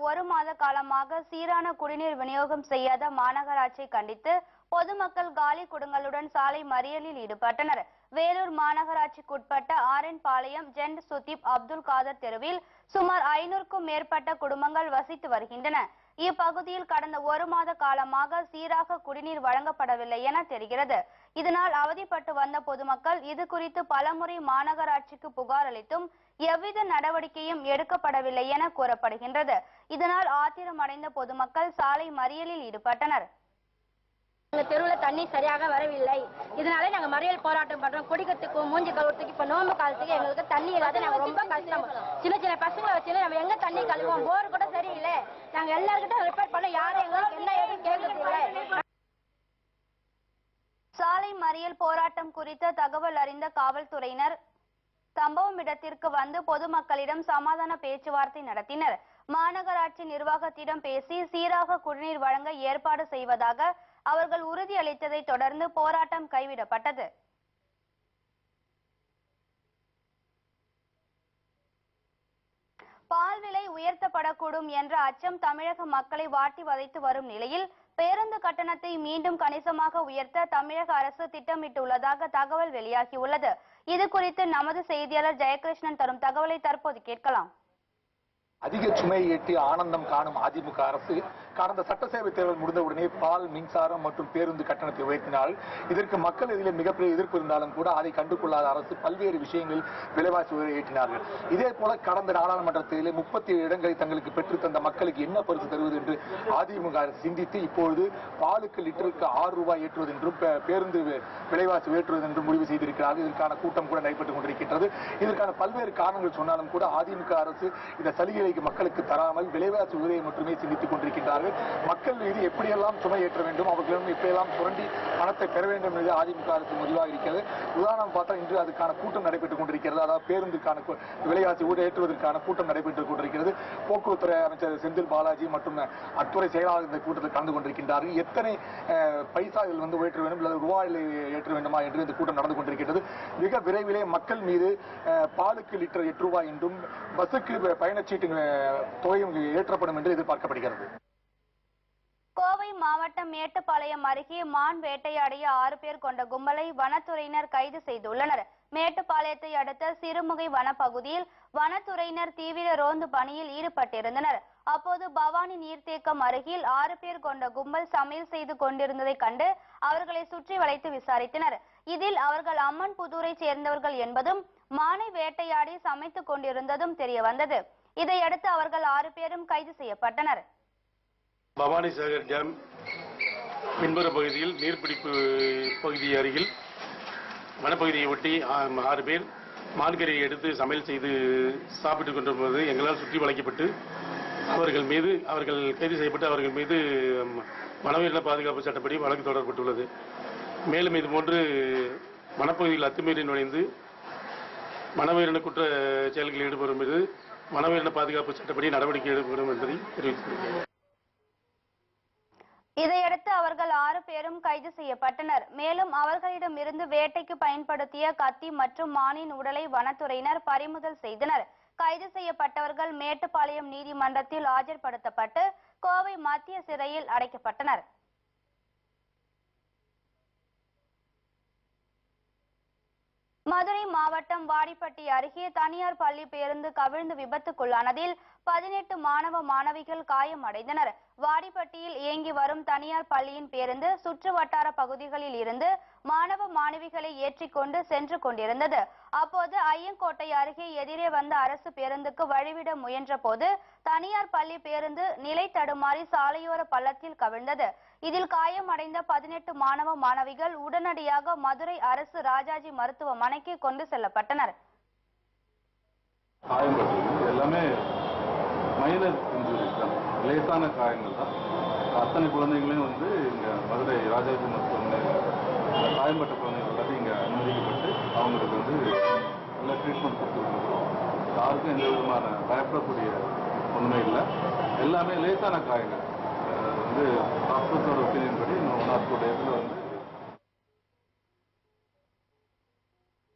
ஒரு மாத காலமாக சீரான குடிநீர் விநியோகம் செய்யாத மாநகராட்சியை கண்டித்து பொதுமக்கள் காலி குடங்களுடன் சாலை மறியலில் ஈடுபட்டனர். வேலூர் மாநகராட்சிக்குட்பட்ட ஆரன்பாளையம் ஜென்ட் சுதீப் அப்துல் காதர் தெருவில் சுமார் 500க்கும் மேற்பட்ட குடும்பங்கள் வசித்து வருகின்றன. இப்பகுதியில் கடந்த ஒரு மாத காலமாக சீராக குடிநீர் வழங்கப்படவில்லை என தெரிகிறது. இதனால் அவதிப்பட்டு வந்த பொதுமக்கள் இது குறித்து பலமுறை மாநகராட்சிக்கு புகார் அளித்தும் எவ்வித நடவடிக்கையும் எடுக்கப்படவில்லை என கூறப்படுகின்றது. இதனால் ஆத்திரமடைந்த பொதுமக்கள் சாலை மறியலில் ஈடுபட்டனர். தெருவுல தண்ணி சரியாக வரவில்லை. இதனால நாங்க மறியல் போராட்டம் பண்றோம். குடிக்கிறதுக்கும் மூஞ்சி கழுவுறதுக்கு இப்ப நோம்பு காலத்துக்கு எங்களுக்கு தண்ணி இல்லாத நாங்க ரொம்ப கஷ்டம். சின்ன சின்ன பசங்களை வச்சு நம்ம எங்க தண்ணி கழுவோம்? போர் கூட சரியில்லை. நாங்க எல்லாருக்கிட்ட ரிப்பேர் பண்ண யாரும் எங்களுக்கு என்ன ஏதும் கேட்கறது இல்லை. சாலை மறியல் போராட்டம் குறித்த தகவல் அறிந்த காவல்துறையினர் சம்பவம் இடத்திற்கு வந்து பொதுமக்களிடம் சமாதான பேச்சுவார்த்தை நடத்தினர். மாநகராட்சி நிர்வாகத்திடம் பேசி சீராக குடிநீர் வழங்க ஏற்பாடு செய்வதாக அவர்கள் உறுதியளித்ததை தொடர்ந்து போராட்டம் கைவிடப்பட்டது. பால் விலை உயர்த்தப்படக்கூடும் என்ற அச்சம் தமிழக மக்களை வாட்டி வதைத்து வரும் நிலையில் பேருந்து கட்டணத்தை மீண்டும் கணிசமாக உயர்த்த தமிழக அரசு திட்டமிட்டுள்ளதாக தகவல் வெளியாகியுள்ளது. இது குறித்து நமது செய்தியாளர் ஜெயகிருஷ்ணன் தரும் தகவலை தற்போது கேட்கலாம். அதிக சுமை ஏற்றி ஆனந்தம் காணும் அதிமுக அரசு கடந்த சட்டசேவை தேர்தல் முடிந்தவுடனே பால், மின்சாரம் மற்றும் பேருந்து கட்டணத்தை உயர்த்தினால் இதற்கு மக்கள் இதில் மிகப்பெரிய எதிர்ப்பு இருந்தாலும் கூட அதை கண்டுகொள்ளாத அரசு பல்வேறு விஷயங்களில் விலைவாசி உயர்வை ஏற்றினார்கள். இதே போல கடந்த நாடாளுமன்ற தேர்தலில் 37 இடங்களை தங்களுக்கு பெற்று தந்த மக்களுக்கு என்ன பரிசு தருவது என்று அதிமுக அரசு சிந்தித்து இப்பொழுது பாலுக்கு லிட்டருக்கு 6 ரூபாய் ஏற்றுவது என்றும் பேருந்து விலைவாசி உயர்த்துவது என்றும் முடிவு செய்திருக்கிறார்கள். இதற்கான கூட்டம் கூட நடைபெற்றுக் கொண்டிருக்கின்றது. இதற்கான பல்வேறு காரணங்கள் சொன்னாலும் கூட அதிமுக அரசு இந்த சலுகை மக்களுக்கு தராமல் விலைவாசி உயர்வை மட்டுமே சிந்தித்துக் கொண்டிருக்கின்றார்கள். மக்கள் மீது எப்படியெல்லாம் சுமை ஏற்ற வேண்டும், அவர்களிடம் எப்படியெல்லாம் சுரண்டி பணத்தை பெற வேண்டும் என்று அதிமுக அரசு முடிவாக இருக்கிறது. உதாரணம் பார்த்தா இன்று அதுக்கான கூட்டம் நடைபெற்றுக் கொண்டிருக்கிறது. அதாவது பேருந்துக்கான விலைவாசி ஏற்றுவதற்கான கூட்டம் நடைபெற்றுக் கொண்டிருக்கிறது. போக்குவரத்துறை அமைச்சர் செந்தில் பாலாஜி மற்றும் அத்துறை செயலாளர் இந்த கூட்டத்தில் கலந்து கொண்டிருக்கின்றார்கள். எத்தனை பைசா இதில் உயர்த்த வேண்டும் அல்லது ரூபாயில் ஏற்ற வேண்டுமா என்று இந்த கூட்டம் நடந்து கொண்டிருக்கிறது. மிக விரைவிலே மக்கள் மீது பாலுக்கு லிட்டர் 8 ரூபாய் என்றும் பஸ்ஸுக்கு பயணச்சீட்டு தொகையும் ஏற்றப்படும் என்று எதிர்பார்க்கப்படுகிறது. கோவை மாவட்டம் மேட்டுப்பாளையம் அருகே மான் வேட்டையாடிய 6 பேர் கொண்ட கும்பலை வனத்துறையினர் கைது செய்துள்ளனர். மேட்டுப்பாளையத்தை அடுத்த சிறுமுகை வனப்பகுதியில் வனத்துறையினர் தீவிர ரோந்து பணியில் ஈடுபட்டிருந்தனர். அப்போது பவானி நீர்த்தேக்கம் அருகில் 6 பேர் கொண்ட கும்பல் சமையல் செய்து கொண்டிருந்ததை கண்டு அவர்களை சுற்றி வளைத்து விசாரித்தனர். இதில் அவர்கள் அம்மன் புதூரை சேர்ந்தவர்கள் என்பதும் மானை வேட்டையாடி சமைத்துக் கொண்டிருந்ததும் தெரிய வந்தது. இதையடுத்து அவர்கள் 6 பேரும் கைது செய்யப்பட்டனர். பவானி சாகர் டேம் பின்புற பகுதியில் நீர்பிடிப்பு பகுதி அருகில் வனப்பகுதியை ஒட்டி 6 பேர் மான்கறியை எடுத்து சமையல் செய்து சாப்பிட்டுக் கொண்டிருப்பது எங்களால் சுற்றி வளைக்கப்பட்டு அவர்கள் கைது செய்யப்பட்டு அவர்கள் மீது வனவிலங்கு பாதுகாப்பு சட்டப்படி வழக்கு தொடரப்பட்டுள்ளது. மேலும் இதுபோன்று வனப்பகுதியில் அத்துமீறி நுழைந்து வனவிலங்கு குற்ற செயல்களில் ஈடுபடும் மீது வனவிலங்கு பாதுகாப்பு சட்டப்படி நடவடிக்கை எடுக்கப்படும் என்பதை தெரிவித்துள்ளது. இதையடுத்து அவர்கள் 6 பேரும் கைது செய்யப்பட்டனர். மேலும் அவர்களிடமிருந்து வேட்டைக்கு பயன்படுத்திய கத்தி மற்றும் மானின் உடலை வனத்துறையினர் பறிமுதல் செய்தனர். கைது செய்யப்பட்டவர்கள் மேட்டுப்பாளையம் நீதிமன்றத்தில் ஆஜர்படுத்தப்பட்டு கோவை மத்திய சிறையில் அடைக்கப்பட்டனர். மதுரை மாவட்டம் வாடிப்பட்டி அருகே தனியார் பள்ளி பேருந்து கவிழ்ந்து விபத்துக்குள்ளானதில் 18 மாணவ மாணவிகள் காயமடைந்தனர். வாடிப்பட்டியில் இயங்கி வரும் தனியார் பள்ளியின் பேருந்து சுற்று வட்டார பகுதிகளில் இருந்து மாணவ மாணவிகளை ஏற்றிக்கொண்டு சென்று கொண்டிருந்தது. அப்போது ஐயங்கோட்டை அருகே எதிரே வந்த அரசு பேருந்துக்கு வழிவிட முயன்ற போது தனியார் பள்ளி பேருந்து நிலை தடுமாறி சாலையோர பள்ளத்தில் கவிழ்ந்தது. இதில் காயமடைந்த 18 மாணவ மாணவிகள் உடனடியாக மதுரை அரசு ராஜாஜி மருத்துவமனைக்கு கொண்டு செல்லப்பட்டனர். எல்லாமே மைனர் இன்ஜுரிஸ் தான், லேசான காயங்கள் தான். அத்தனை குழந்தைகளையும் இங்க மதுரை ராஜாஜி மருத்துவமனையில் காயம்பட்ட குழந்தைகள் எல்லாத்தையும் இங்கே அனுமதிக்கப்பட்டு அவங்களுக்கு நல்ல ட்ரீட்மெண்ட் கொடுத்துருக்கோம். யாருக்கும் எந்த விதமான பயப்படக்கூடிய ஒன்றுமே இல்லை. எல்லாமே லேசான காயங்கள். டாக்டர்ஸோட ஒப்பீனியன் படி 1 or 2 days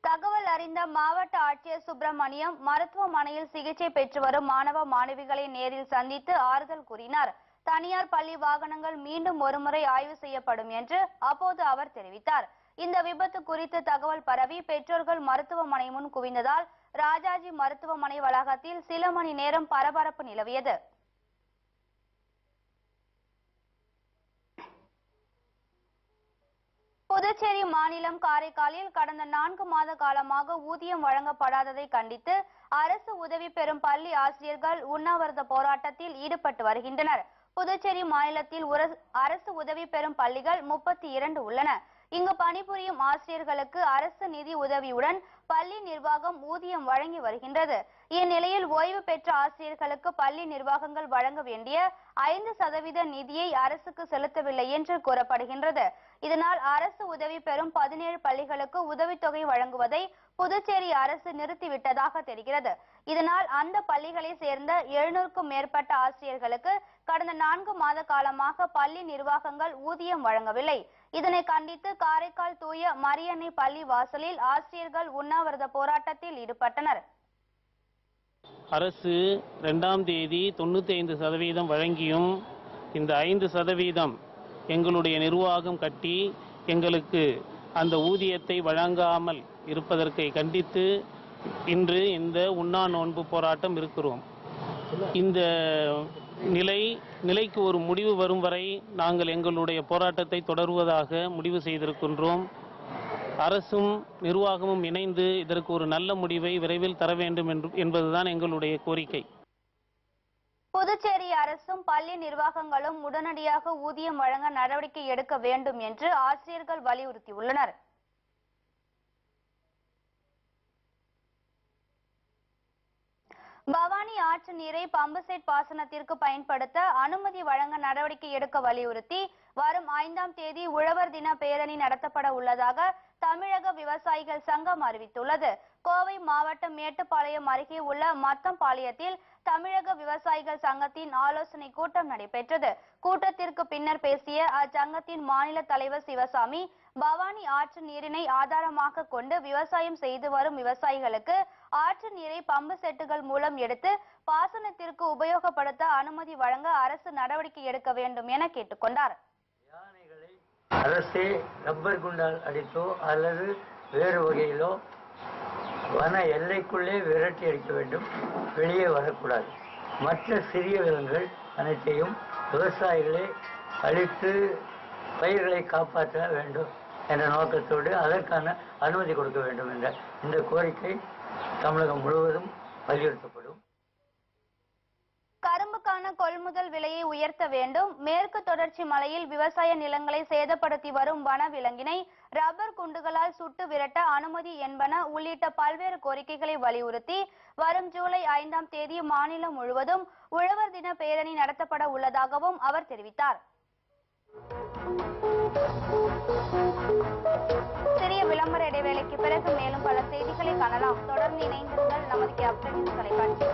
தகவல் அறிந்த மாவட்ட ஆட்சியர் சுப்பிரமணியம் மருத்துவமனையில் சிகிச்சை பெற்று வரும் மாணவ மாணவிகளை நேரில் சந்தித்து ஆறுதல் கூறினார். தனியார் பள்ளி வாகனங்கள் மீண்டும் ஒருமுறை ஆய்வு செய்யப்படும் என்று அப்போது அவர் தெரிவித்தார். இந்த விபத்து குறித்து தகவல் பரவி பெற்றோர்கள் மருத்துவமனை முன் குவிந்ததால் ராஜாஜி மருத்துவமனை வளாகத்தில் சில மணி நேரம் பரபரப்பு நிலவியது. புதுச்சேரி மாநிலம் காரைக்காலில் கடந்த 4 மாத காலமாக ஊதியம் வழங்கப்படாததை கண்டித்து அரசு உதவி பெறும் பள்ளி ஆசிரியர்கள் உண்ணாவிரத போராட்டத்தில் ஈடுபட்டு வருகின்றனர். புதுச்சேரி மாநிலத்தில் அரசு உதவி பெறும் பள்ளிகள் 32 உள்ளன. இங்கு பணிபுரியும் ஆசிரியர்களுக்கு அரசு நிதி உதவியுடன் பள்ளி நிர்வாகம் ஊதியம் வழங்கி வருகின்றது. இந்நிலையில் ஓய்வு பெற்ற ஆசிரியர்களுக்கு பள்ளி நிர்வாகங்கள் வழங்க வேண்டிய 5% நிதியை அரசுக்கு செலுத்தவில்லை என்று கூறப்படுகின்றது. இதனால் அரசு உதவி பெறும் 17 பள்ளிகளுக்கு உதவித்தொகை வழங்குவதை புதுச்சேரி அரசு நிறுத்திவிட்டதாக தெரிகிறது. இதனால் அந்த பள்ளிகளை சேர்ந்த 700க்கும் மேற்பட்ட ஆசிரியர்களுக்கு கடந்த 4 மாத காலமாக பள்ளி நிர்வாகங்கள் ஊதியம் வழங்கவில்லை. இதனை கண்டித்து காரைக்கால் தூய மரியன்னை பள்ளி வாசலில் ஆசிரியர்கள் உண்ணாவிரத போராட்டத்தில் ஈடுபட்டனர். அரசு 2ஆம் தேதி 95% வழங்கியும் இந்த 5% எங்களுடைய நிர்வாகம் கட்டி எங்களுக்கு அந்த ஊதியத்தை வழங்காமல் இருப்பதற்கு கண்டித்து இன்று இந்த உண்ணா நோன்பு போராட்டம் இருக்கிறோம். இந்த நிலைக்கு ஒரு முடிவு வரும் வரை நாங்கள் எங்களுடைய போராட்டத்தை தொடருவதாக முடிவு செய்திருக்கின்றோம். அரசும் நிர்வாகமும் இணைந்து இதற்கு ஒரு நல்ல முடிவை விரைவில் தர வேண்டும் என்பதுதான் எங்களுடைய கோரிக்கை. புதுச்சேரி அரசும் பள்ளி நிர்வாகங்களும் உடனடியாக ஊதியம் வழங்க நடவடிக்கை எடுக்க வேண்டும் என்று ஆசிரியர்கள் வலியுறுத்தியுள்ளனர். பவானி ஆற்று நீரை பம்பு செட் பாசனத்திற்கு பயன்படுத்த அனுமதி வழங்க நடவடிக்கை எடுக்க வலியுறுத்தி வரும் 5ஆம் தேதி உழவர் தின பேரணி நடத்தப்பட உள்ளதாக தமிழக விவசாயிகள் சங்கம் அறிவித்துள்ளது. கோவை மாவட்டம் மேட்டுப்பாளையம் அருகே உள்ள மத்தம்பாளையத்தில் தமிழக விவசாயிகள் சங்கத்தின் ஆலோசனை கூட்டம் நடைபெற்றது. கூட்டத்திற்கு பின்னர் பேசிய அச்சங்கத்தின் மாநில தலைவர் சிவசாமி, பவானி ஆற்று நீரினை ஆதாரமாக கொண்டு விவசாயம் செய்து வரும் விவசாயிகளுக்கு ஆற்று நீரை பம்பு செட்டுகள் மூலம் எடுத்து பாசனத்திற்கு உபயோகப்படுத்த அனுமதி வழங்க அரசு நடவடிக்கை எடுக்க வேண்டும் என கேட்டுக்கொண்டார். அரசே ரப்பர் குண்டால் அடித்தோ அல்லது வேறு வகையிலோ வன எல்லைக்குள்ளே விரட்டி அடிக்க வேண்டும், வெளியே வரக்கூடாது. மற்ற சிறிய விலங்குகள் அனைத்தையும் விவசாயிகளே அழித்து பயிர்களை காப்பாற்ற வேண்டும் என்ற நோக்கத்தோடு அதற்கான அனுமதி கொடுக்க வேண்டும் என்ற இந்த கோரிக்கை தமிழகம் முழுவதும் வலியுறுத்தப்படும். கரும்புக்கான கொள்முதல் விலையை உயர்த்த வேண்டும். மேற்கு தொடர்ச்சி மலையில் விவசாய நிலங்களை சேதப்படுத்தி வரும் வனவிலங்கினை ரப்பர் குண்டுகளால் சுட்டு விரட்ட அனுமதி என்பன உள்ளிட்ட பல்வேறு கோரிக்கைகளை வலியுறுத்தி வரும் ஜூலை 5ஆம் தேதி மாநிலம் முழுவதும் உழவர் தின பேரணி நடத்தப்பட உள்ளதாகவும் அவர் தெரிவித்தார். சிறிய விளம்பர இடைவேளைக்கு பிறகு மேலும் பல செய்திகளை காணலாம். தொடர்ந்து இணைந்திருங்கள் நமது கேப்டன் தொலைக்காட்சி.